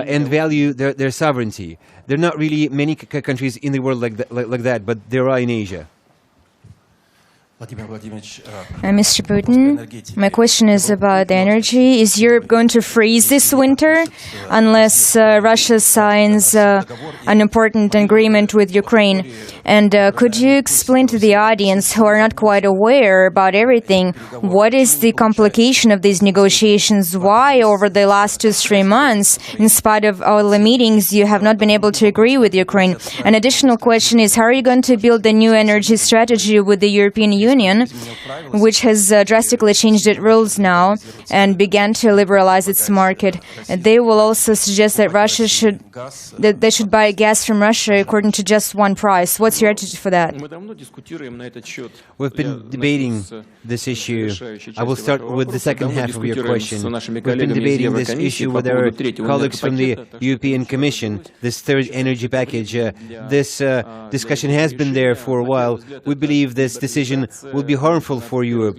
and value their sovereignty. There are not really many countries in the world like that, but there are in Asia. Mr. Putin, my question is about energy. Is Europe going to freeze this winter unless Russia signs an important agreement with Ukraine? And could you explain to the audience who are not quite aware about everything, what is the complication of these negotiations? Why over the last 2-3 months, in spite of all the meetings, you have not been able to agree with Ukraine? An additional question is, how are you going to build a new energy strategy with the European Union, which has drastically changed its rules now and began to liberalize its market? They will also suggest that they should buy gas from Russia according to just one price. What's your attitude for that? We've been debating this issue. I will start with the second half of your question. We've been debating this issue with our colleagues from the European Commission, this third energy package. This discussion has been there for a while. We believe this decision will be harmful for Europe.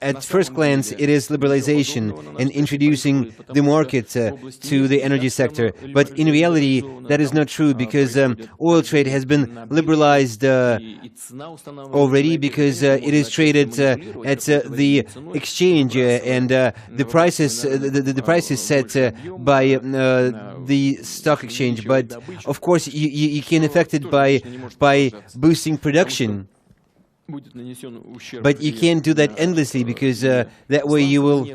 At first glance, it is liberalization and introducing the market to the energy sector. But in reality, that is not true, because oil trade has been liberalized already, because it is traded at the exchange, and the price is set by the stock exchange. But of course, you can affect it by boosting production. But you can't do that endlessly, because that way you will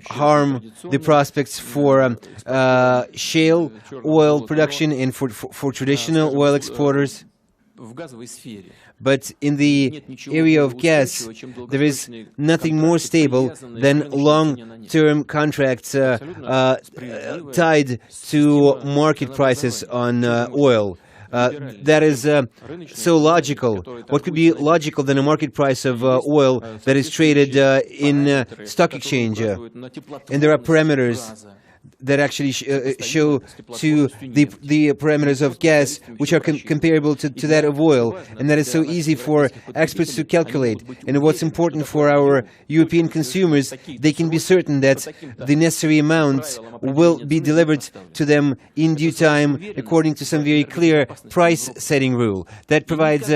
harm the prospects for shale oil production and for traditional oil exporters. But in the area of gas, there is nothing more stable than long-term contracts tied to market prices on oil. That is so logical. What could be logical than a market price of oil that is traded in stock exchange? And there are parameters that actually show to the parameters of gas, which are comparable to that of oil, and that is so easy for experts to calculate. And what's important for our European consumers, they can be certain that the necessary amounts will be delivered to them in due time, according to some very clear price-setting rule. That provides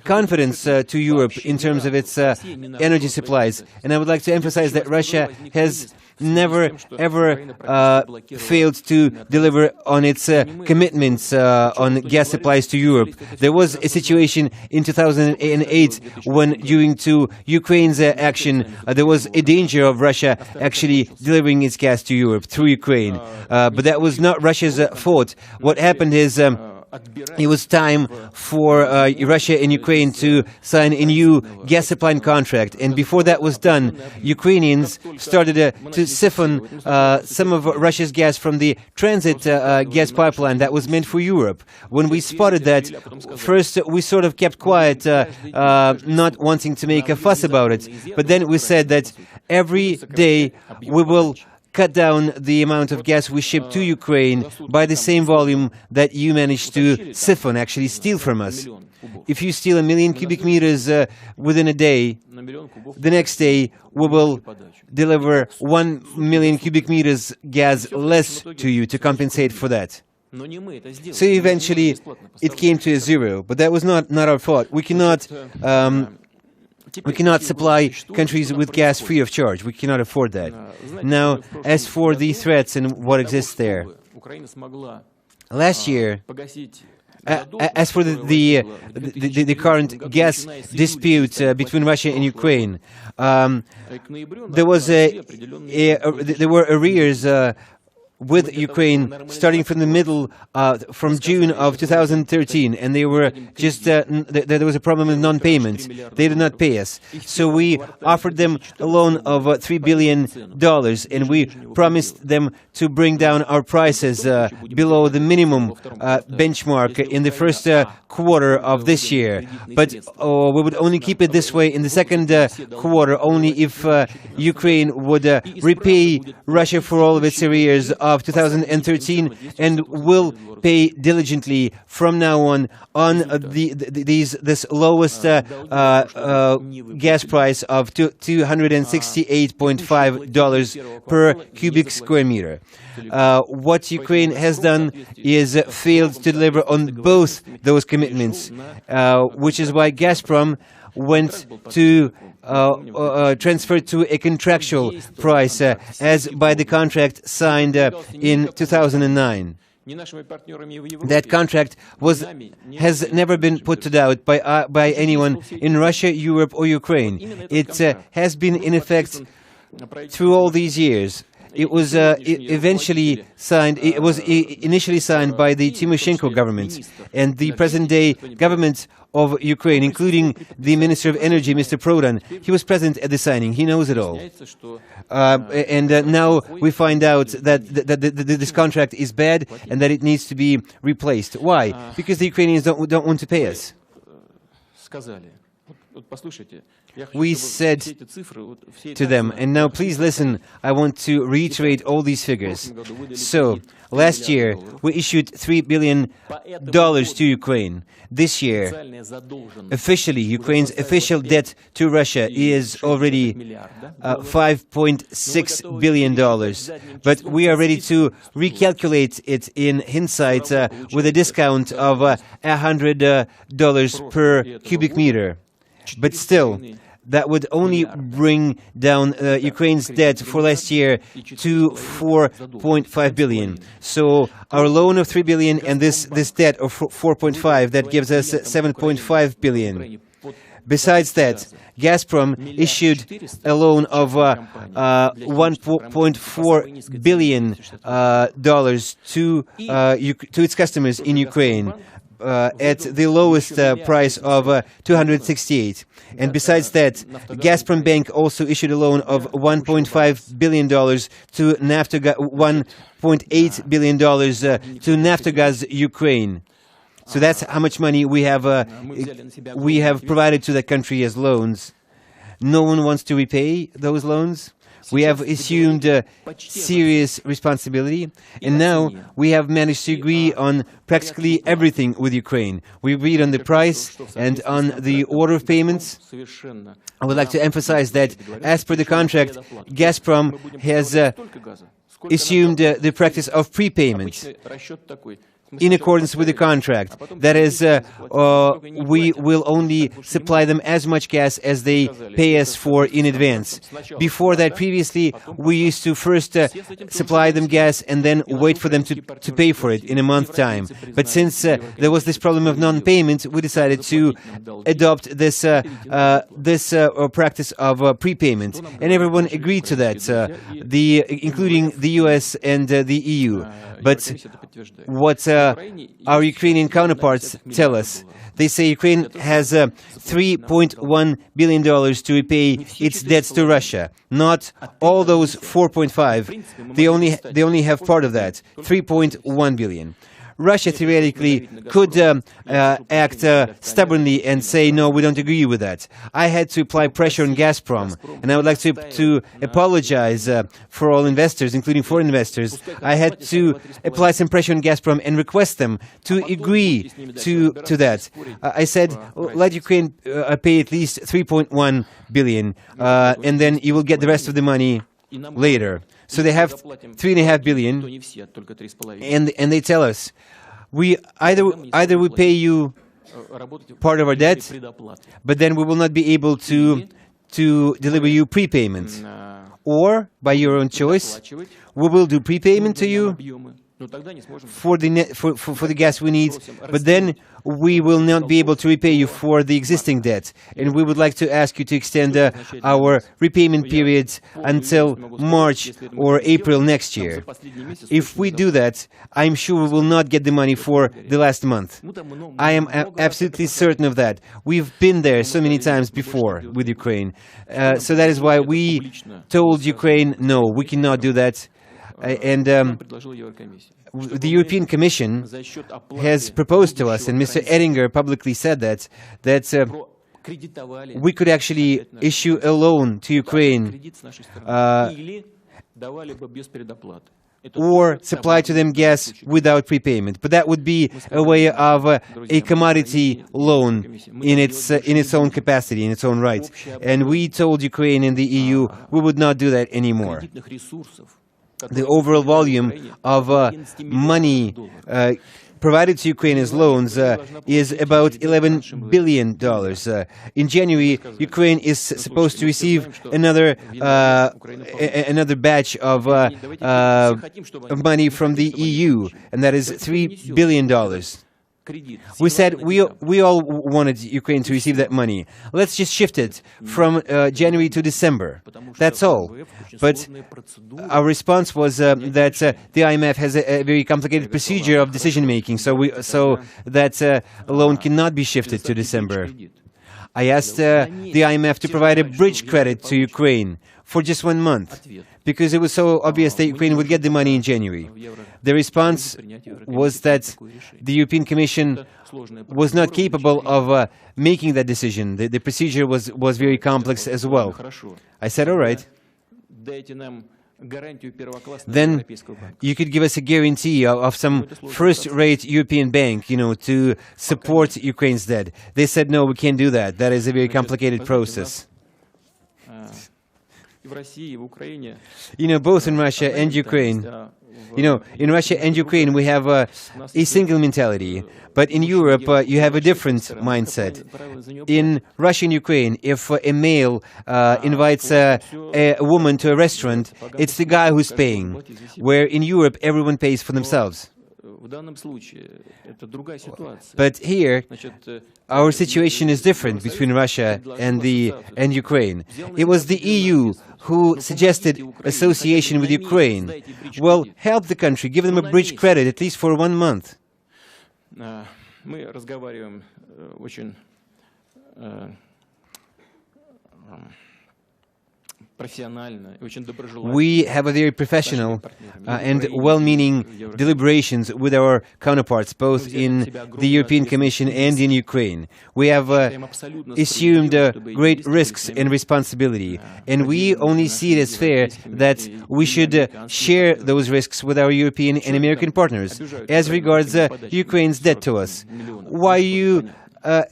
confidence to Europe in terms of its energy supplies. And I would like to emphasize that Russia has never ever failed to deliver on its commitments on gas supplies to Europe. There was a situation in 2008 when, due to Ukraine's action, there was a danger of Russia actually delivering its gas to Europe through Ukraine. But that was not Russia's fault. What happened is it was time for Russia and Ukraine to sign a new gas supply contract. And before that was done, Ukrainians started to siphon some of Russia's gas from the transit gas pipeline that was meant for Europe. When we spotted that, first we sort of kept quiet, not wanting to make a fuss about it. But then we said that every day we will cut down the amount of gas we ship to Ukraine by the same volume that you managed to siphon, actually steal from us. If you steal 1 million cubic meters within a day, the next day we will deliver 1 million cubic meters gas less to you to compensate for that. So eventually it came to a zero, but that was not our fault. We cannot supply countries with gas free of charge. We cannot afford that. Now, as for the threats and what exists there, last year, as for the current gas dispute between Russia and Ukraine, there were arrears with Ukraine starting from the middle, from June of 2013, and they were just there was a problem with non-payment. They did not pay us, so we offered them a loan of $3 billion, and we promised them to bring down our prices below the minimum benchmark in the first quarter of this year. But we would only keep it this way in the second quarter, only if Ukraine would repay Russia for all of its arrears of 2013 and will pay diligently from now on this lowest gas price of $268.5 per cubic square meter. What Ukraine has done is failed to deliver on both those commitments, which is why Gazprom went to transferred to a contractual price as by the contract signed in 2009. That contract has never been put to doubt by anyone in Russia, Europe or Ukraine. It has been in effect through all these years. It was eventually signed. It was initially signed by the Tymoshenko government and the present-day government of Ukraine, including the Minister of Energy, Mr. Prodan. He was present at the signing. He knows it all. Now we find out that this contract is bad and that it needs to be replaced. Why? Because the Ukrainians don't want to pay us. We said to them, and now please listen, I want to reiterate all these figures. So, last year we issued $3 billion to Ukraine. This year, officially, Ukraine's official debt to Russia is already $5.6 billion. But we are ready to recalculate it in hindsight with a discount of $100 per cubic meter. But still, that would only bring down Ukraine's debt for last year to $4.5 billion. So our loan of $3 billion and this debt of $4.5, that gives us $7.5 billion. Besides that, Gazprom issued a loan of $1.4 billion to its customers in Ukraine. At the lowest price of 268. And besides that, Gazprom Bank also issued a loan of $1.5 billion to Naftogaz, $1.8 billion to Naftogaz Ukraine. So that's how much money we have provided to the country as loans. No one wants to repay those loans. We have assumed serious responsibility, and now we have managed to agree on practically everything with Ukraine. We agreed on the price and on the order of payments. I would like to emphasize that, as per the contract, Gazprom has assumed the practice of prepayment in accordance with the contract. That is, we will only supply them as much gas as they pay us for in advance. Before that, previously, we used to first supply them gas and then wait for them to pay for it in a month's time. But since there was this problem of non-payment, we decided to adopt this practice of prepayment. And everyone agreed to that, including the US and the EU. But what our Ukrainian counterparts tell us, they say Ukraine has $3.1 billion to repay its debts to Russia. Not all those 4.5. They only have part of that, 3.1 billion. Russia theoretically could act stubbornly and say, no, we don't agree with that. I had to apply pressure on Gazprom, and I would like to apologize for all investors, including foreign investors. I had to apply some pressure on Gazprom and request them to agree to that. I said, let Ukraine pay at least 3.1 billion, and then you will get the rest of the money later. So they have 3.5 billion, and they tell us, either we pay you part of our debt, but then we will not be able to deliver you prepayment, or by your own choice, we will do prepayment to you for the gas we need, but then we will not be able to repay you for the existing debt, and we would like to ask you to extend our repayment periods until March or April next year. If we do that, I'm sure we will not get the money for the last month. I am absolutely certain of that. We've been there so many times before with Ukraine. So that is why we told Ukraine, no, we cannot do that. And the European Commission has proposed to us, and Mr. Oettinger publicly said that we could actually issue a loan to Ukraine or supply to them gas without prepayment. But that would be a way of a commodity loan in its own capacity, in its own right. And we told Ukraine and the EU we would not do that anymore. The overall volume of money provided to Ukraine as loans is about $11 billion. In January, Ukraine is supposed to receive another batch of money from the EU, and that is $3 billion. We said we all wanted Ukraine to receive that money. Let's just shift it from January to December. That's all. But our response was that the IMF has a very complicated procedure of decision-making, so that loan cannot be shifted to December. I asked the IMF to provide a bridge credit to Ukraine for just 1 month, because it was so obvious that Ukraine would get the money in January. The response was that the European Commission was not capable of making that decision. The procedure was very complex as well. I said, all right. Then you could give us a guarantee of some first-rate European bank, to support Ukraine's debt. They said, no, we can't do that. That is a very complicated process. Both in Russia and Ukraine, in Russia and Ukraine we have a single mentality, but in Europe you have a different mindset. In Russia and Ukraine, if a male invites a woman to a restaurant, it's the guy who's paying, where in Europe everyone pays for themselves. But here, our situation is different between Russia and Ukraine. It was the EU who suggested association with Ukraine. Well, help the country, give them a bridge credit, at least for 1 month. We have a very professional and well-meaning deliberations with our counterparts, both in the European Commission and in Ukraine. We have assumed great risks and responsibility, and we only see it as fair that we should share those risks with our European and American partners. As regards Ukraine's debt to us, why are you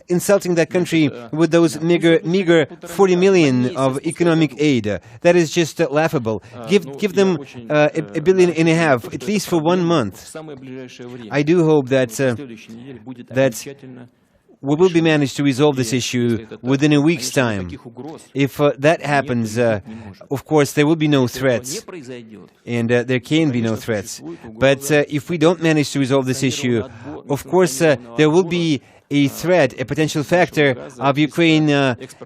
insulting that country with those meager 40 million of economic aid? That is just laughable. Give them $1.5 billion, at least for 1 month. I do hope that we will be managed to resolve this issue within a week's time. If that happens, of course, there will be no threats, and there can be no threats. But if we don't manage to resolve this issue, of course, there will be a threat, a potential factor of Ukraine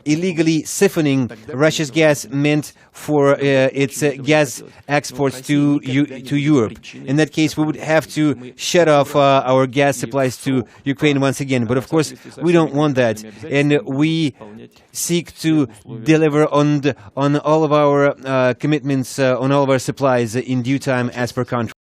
illegally siphoning Russia's gas meant for its gas exports to Europe. In that case, we would have to shut off our gas supplies to Ukraine once again. But of course, we don't want that, and we seek to deliver on all of our commitments, on all of our supplies in due time as per contract.